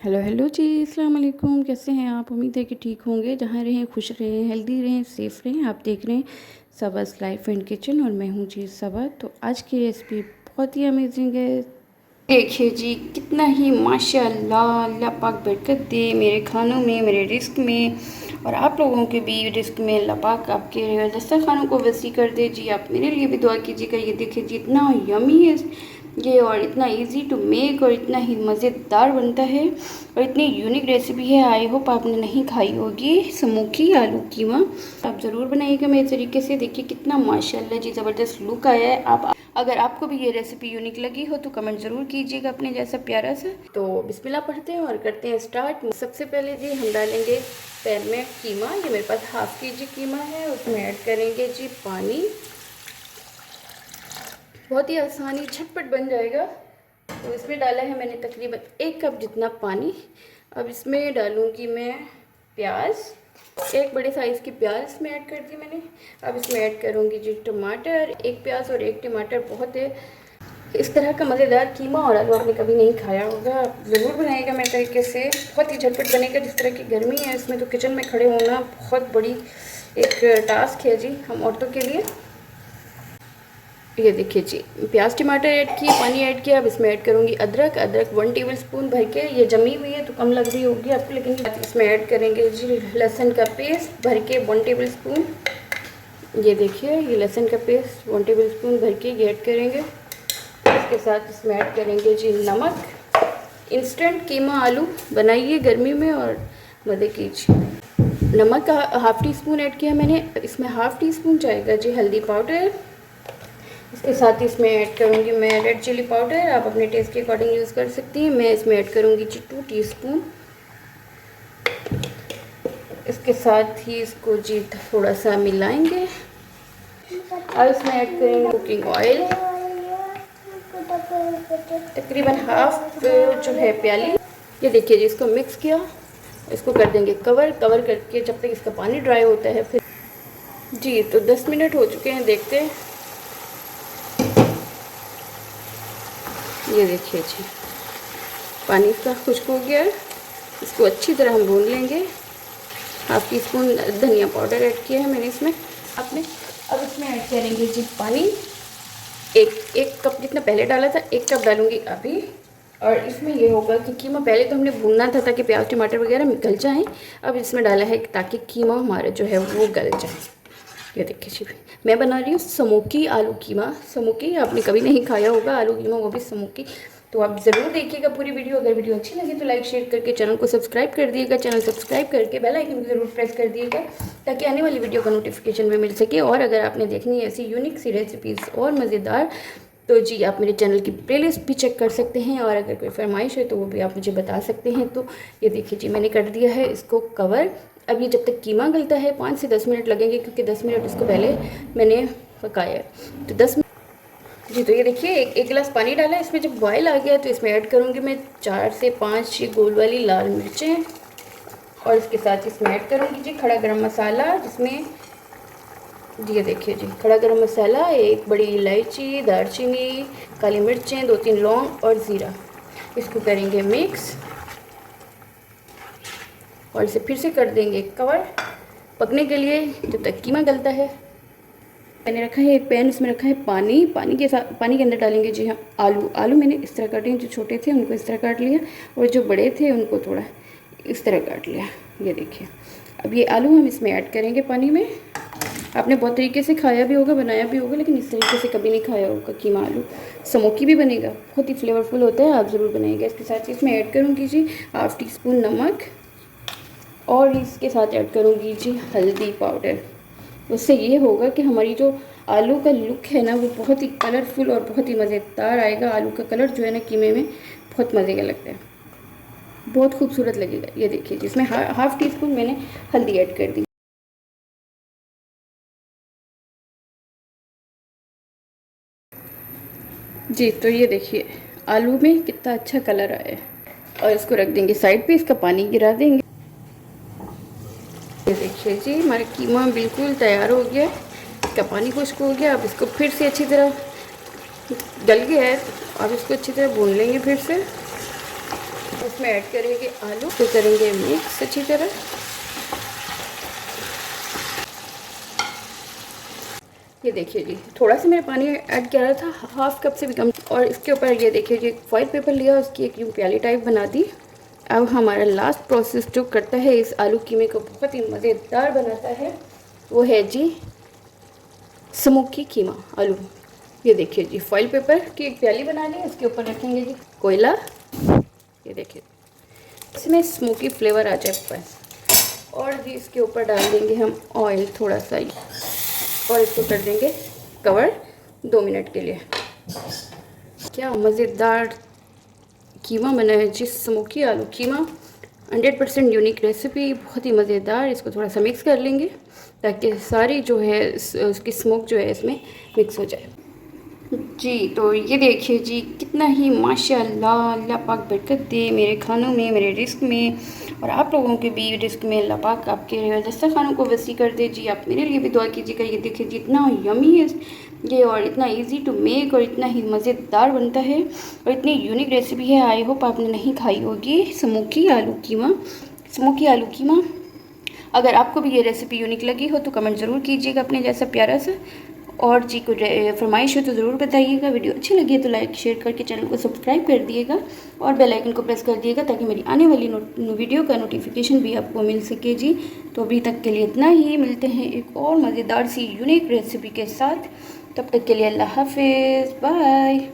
Hello hello जी, अस्सलाम वालेकुम। कैसे हैं आप? उम्मीद है कि ठीक होंगे। जहाँ रहें खुश रहें, हेल्दी रहें, सेफ़ रहें। आप देख रहे हैं सबाज़ लाइफ एंड किचन और मैं हूँ जी सबा। तो आज की रेसिपी बहुत ही अमेजिंग है। देखिए जी, कितना ही माशाल्लाह, अल्लाह पाक बरकत दे मेरे खानों में, मेरे रिस्क में और आप लोगों के भी रिस्क में। अल्लाह पाक आपके दस्तरखानों को वसी कर दे जी। आप मेरे लिए भी दुआ कीजिएगा। ये देखिए जी, इतना यमी है ये और इतना इजी टू मेक और इतना ही मज़ेदार बनता है और इतनी यूनिक रेसिपी है। आई होप आपने नहीं खाई होगी। स्मोकी आलू कीमा आप ज़रूर बनाइएगा मेरे तरीके से। देखिए कितना माशाल्लाह जी ज़बरदस्त लुक आया है। आप अगर आपको भी ये रेसिपी यूनिक लगी हो तो कमेंट ज़रूर कीजिएगा अपने जैसा प्यारा सा। तो बिस्मिल्लाह पढ़ते हैं और करते हैं स्टार्ट। सबसे पहले जी हम डालेंगे पैन में कीमा। ये मेरे पास हाफ़ केजी कीमा है। उसमें ऐड करेंगे जी पानी। बहुत ही आसानी झटपट बन जाएगा। तो इसमें डाला है मैंने तकरीबन 1 कप जितना पानी। अब इसमें डालूंगी मैं प्याज। 1 बड़े साइज़ की प्याज इसमें ऐड कर दी मैंने। अब इसमें ऐड करूंगी जी टमाटर। 1 प्याज और 1 टमाटर बहुत है। इस तरह का मज़ेदार कीमा और आलू आपने कभी नहीं खाया होगा, आप ज़रूर बनाइएगा मेरे तरीके से। बहुत ही झटपट बनेगा। जिस तरह की गर्मी है इसमें तो किचन में खड़े होना बहुत बड़ी एक टास्क है जी हम औरतों के लिए। ये देखिए जी, प्याज टमाटर ऐड किए, पानी ऐड किया। अब इसमें ऐड करूँगी अदरक। 1 टेबल स्पून भर के। ये जमी हुई है तो कम लग रही होगी आपको, लेकिन इसमें ऐड करेंगे जी लहसुन का पेस्ट भर के 1 टेबल स्पून। ये देखिए, ये लहसुन का पेस्ट 1 टेबल स्पून भर के ये ऐड करेंगे। इसके साथ इसमें ऐड करेंगे जी नमक। इंस्टेंट कीमा आलू बनाइए गर्मी में और मज़े कीजिए। नमक का हाफ़ टी स्पून ऐड किया मैंने। इसमें हाफ़ टी स्पून जाएगा जी हल्दी पाउडर। इसके साथ इसमें ऐड करूँगी मैं रेड चिली पाउडर। आप अपने टेस्ट के अकॉर्डिंग यूज़ कर सकती हैं। मैं इसमें ऐड करूँगी जी 2 टीस्पून। इसके साथ ही इसको जी थोड़ा सा मिलाएंगे। अब इसमें ऐड करेंगे कुकिंग ऑयल, तकरीबन हाफ जो है प्याली। ये देखिए जी, इसको मिक्स किया। इसको कर देंगे कवर करके जब तक इसका पानी ड्राई होता है। फिर जी तो 10 मिनट हो चुके हैं, देखते हैं। ये देखिए जी, पानी इसका खुश्क हो गया है। इसको अच्छी तरह हम भून लेंगे। हाफ़ टी स्पून धनिया पाउडर ऐड किया है मैंने इसमें आपने। अब इसमें ऐड करेंगे जी पानी। एक कप जितना पहले डाला था, 1 कप डालूंगी अभी। और इसमें ये होगा कि कीमा पहले तो हमने भूनना था ताकि प्याज टमाटर वगैरह गल जाएँ। अब इसमें डाला है ताकि कीमा हमारा जो है वो गल जाए। ये देखिए जी, मैं बना रही हूँ स्मोकी आलू कीमा। स्मोकी आपने कभी नहीं खाया होगा आलू कीमा, वो भी स्मोकी। तो आप ज़रूर देखिएगा पूरी वीडियो। अगर वीडियो अच्छी लगी तो लाइक शेयर करके चैनल को सब्सक्राइब कर दिएगा। चैनल सब्सक्राइब करके बेल आइकन को ज़रूर प्रेस कर दिएगा ताकि आने वाली वीडियो का नोटिफिकेशन भी मिल सके। और अगर आपने देखनी है ऐसी यूनिक सी रेसिपीज़ और मज़ेदार, तो जी आप मेरे चैनल की प्लेलिस्ट भी चेक कर सकते हैं। और अगर कोई फरमाइश है तो वो भी आप मुझे बता सकते हैं। तो ये देखिए जी, मैंने कर दिया है इसको कवर। अब ये जब तक कीमा गलता है 5 से 10 मिनट लगेंगे, क्योंकि 10 मिनट इसको पहले मैंने पकाया है। तो 10 मिनट जी। तो ये देखिए, एक गिलास पानी डाला है। इसमें जब बॉयल आ गया तो इसमें ऐड करूँगी मैं 4 से 5 गोल वाली लाल मिर्चें। और इसके साथ इसमें ऐड करूँगी जी खड़ा गरम मसाला, जिसमें जी ये देखिए जी खड़ा गरम मसाला, 1 बड़ी इलायची, दालचीनी, काली मिर्चें, 2-3 लौंग और ज़ीरा। इसको करेंगे मिक्स और इसे फिर से कर देंगे कवर पकने के लिए जब तक कीमा गलता है। मैंने रखा है एक पैन, इसमें रखा है पानी। पानी के अंदर डालेंगे जी हाँ आलू मैंने इस तरह काटे हैं। जो छोटे थे उनको इस तरह काट लिया और जो बड़े थे उनको थोड़ा इस तरह काट लिया। ये देखिए, अब ये आलू हम इसमें ऐड करेंगे पानी में। आपने बहुत तरीके से खाया भी होगा, बनाया भी होगा, लेकिन इस तरीके से कभी नहीं खाया होगा कीमा आलू। स्मोकी भी बनेगा, बहुत ही फ्लेवरफुल होता है, आप ज़रूर बनाइएगा। इसके साथ इसमें ऐड करूँगी जी हाफ़ टी स्पून नमक और इसके साथ ऐड करूँगी जी हल्दी पाउडर। उससे ये होगा कि हमारी जो आलू का लुक है ना वो बहुत ही कलरफुल और बहुत ही मज़ेदार आएगा। आलू का कलर जो है ना कीमे में बहुत मज़े का लगता है, बहुत खूबसूरत लगेगा। ये देखिए जिसमें हाफ़ टी स्पून मैंने हल्दी ऐड कर दी। जी तो ये देखिए आलू में कितना अच्छा कलर आया है। और इसको रख देंगे साइड पे, इसका पानी गिरा देंगे। ये देखिए जी, हमारा कीमा बिल्कुल तैयार हो गया, इसका पानी खुश्क हो गया। अब इसको फिर से अच्छी तरह गल गया है, अब इसको अच्छी तरह भून लेंगे फिर से। इसमें ऐड करेंगे आलू, फिर करेंगे मिक्स अच्छी तरह। ये देखिए जी, थोड़ा सा मैंने पानी ऐड किया था, हाफ कप से भी कम। और इसके ऊपर ये देखिए जी, फॉइल पेपर लिया, उसकी एक यूँ प्याली टाइप बना दी। अब हमारा लास्ट प्रोसेस जो करता है इस आलू कीमे को बहुत ही मज़ेदार बनाता है, वो है जी स्मोकी कीमा आलू। ये देखिए जी, फॉइल पेपर की एक प्याली बना ली, उसके ऊपर रखेंगे जी कोयला। ये देखिए, इसमें स्मोकी फ्लेवर आ जाए बस। और जी इसके ऊपर डाल देंगे हम ऑयल थोड़ा सा ही, और इसको कर देंगे कवर 2 मिनट के लिए। क्या मज़ेदार कीमा बना है जी, स्मोकी आलू कीमा, 100% यूनिक रेसिपी, बहुत ही मज़ेदार। इसको थोड़ा सा मिक्स कर लेंगे ताकि सारी जो है उसकी स्मोक जो है इसमें मिक्स हो जाए जी। तो ये देखिए जी, कितना ही माशाअल्लाह, अल्लाह पाक बरकत दे मेरे खानों में, मेरे रिस्क में, और आप लोगों के भी रिस्क में अल्लाह पाक आपके दस्तरखानों को वसी कर दे जी। आप मेरे लिए भी दुआ कीजिएगा। ये देखिए जी, इतना यमी है ये, और इतना इजी टू मेक, और इतना ही मज़ेदार बनता है, और इतनी यूनिक रेसिपी है। आई होप आपने नहीं खाई होगी स्मोकी आलू कीमा, स्मोकी आलू कीमा। अगर आपको भी ये रेसिपी यूनिक लगी हो तो कमेंट ज़रूर कीजिएगा अपने जैसा प्यारा सा। और जी कुछ फरमाइश हो तो ज़रूर बताइएगा। वीडियो अच्छी लगी है तो लाइक शेयर करके चैनल को सब्सक्राइब कर दिएगा, और बेल आइकन को प्रेस कर दिएगा ताकि मेरी आने वाली वीडियो का नोटिफिकेशन भी आपको मिल सके जी। तो अभी तक के लिए इतना ही, मिलते हैं एक और मज़ेदार सी यूनिक रेसिपी के साथ। तब तक के लिए अल्लाह हाफिज़, बाय।